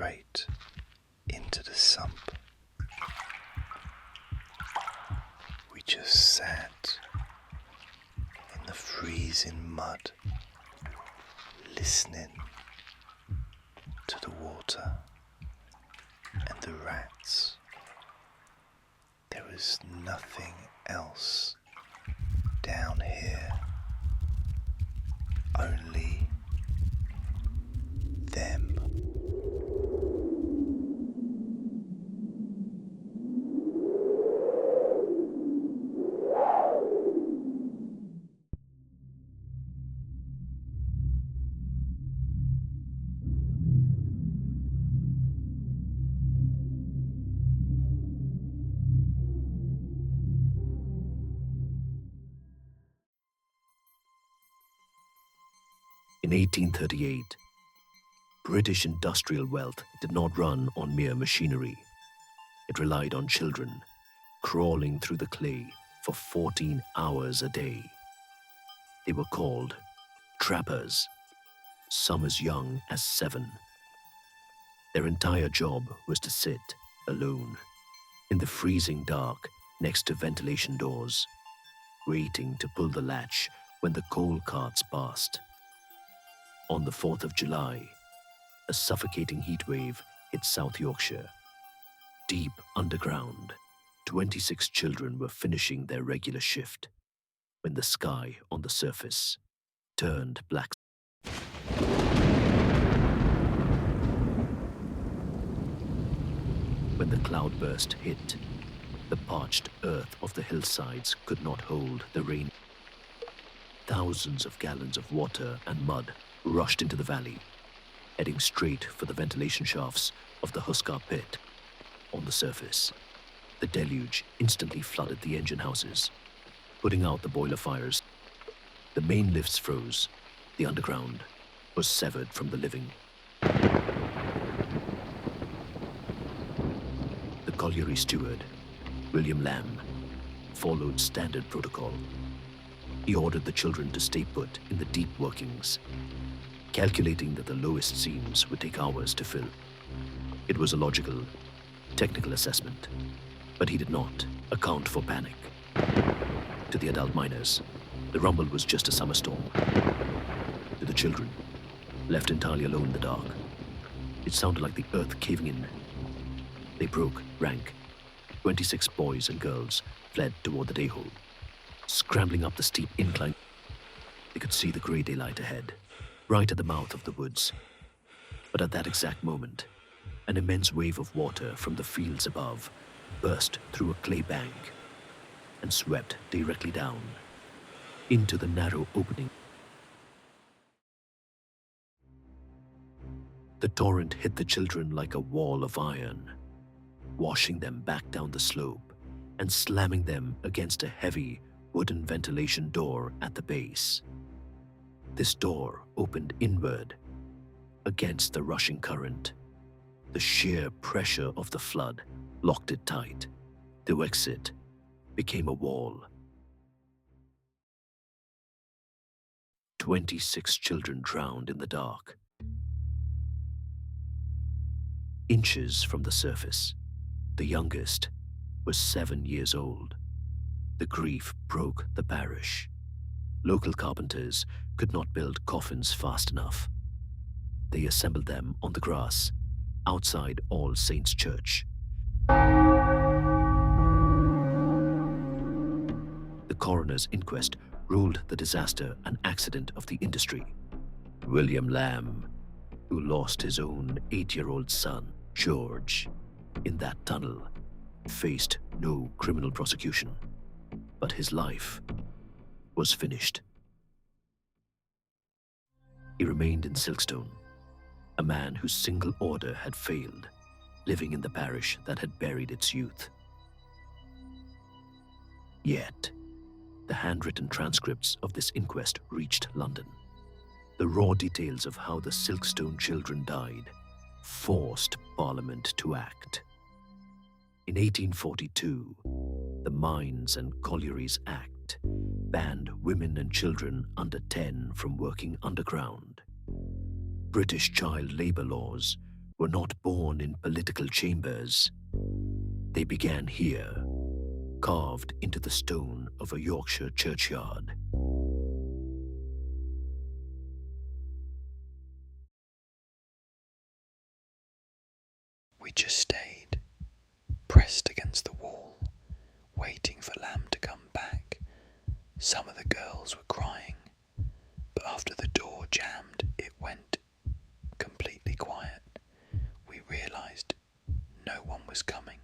straight into the sump. We just sat in the freezing mud, listening to the water and the rats. There was nothing else down here, only them. In 1838, British industrial wealth did not run on mere machinery. It relied on children crawling through the clay for 14 hours a day. They were called trappers, some as young as 7. Their entire job was to sit alone in the freezing dark next to ventilation doors, waiting to pull the latch when the coal carts passed. On the 4th of July, a suffocating heat wave hit South Yorkshire. Deep underground, 26 children were finishing their regular shift when the sky on the surface turned black. When the cloudburst hit, the parched earth of the hillsides could not hold the rain. Thousands of gallons of water and mud rushed into the valley, heading straight for the ventilation shafts of the Huskar pit. On the surface, the deluge instantly flooded the engine houses, putting out the boiler fires. The main lifts froze. The underground was severed from the living. The colliery steward, William Lamb, followed standard protocol. He ordered the children to stay put in the deep workings, calculating that the lowest seams would take hours to fill. It was a logical, technical assessment, but he did not account for panic. To the adult miners, the rumble was just a summer storm. To the children, left entirely alone in the dark, it sounded like the earth caving in. They broke rank. 26 boys and girls fled toward the day-hole. Scrambling up the steep incline, they could see the grey daylight ahead, right at the mouth of the woods. But at that exact moment, an immense wave of water from the fields above burst through a clay bank and swept directly down into the narrow opening. The torrent hit the children like a wall of iron, washing them back down the slope and slamming them against a heavy wooden ventilation door at the base. This door opened inward against the rushing current. The sheer pressure of the flood locked it tight. The exit became a wall. 26 children drowned in the dark. Inches from the surface, the youngest was 7 years old. The grief broke the parish. Local carpenters could not build coffins fast enough. They assembled them on the grass outside All Saints' Church. The coroner's inquest ruled the disaster an accident of the industry. William Lamb, who lost his own 8-year-old son, George, in that tunnel, faced no criminal prosecution, but his life was finished. He remained in Silkstone, a man whose single order had failed, living in the parish that had buried its youth. Yet, the handwritten transcripts of this inquest reached London. The raw details of how the Silkstone children died forced Parliament to act. In 1842, the Mines and Collieries Act banned women and children under 10 from working underground. British child labour laws were not born in political chambers. They began here, carved into the stone of a Yorkshire churchyard. We just stayed, pressed against the wall, waiting for Lamb to come back. Some of the girls were crying, but after the door jammed, it went completely quiet. We realised no one was coming.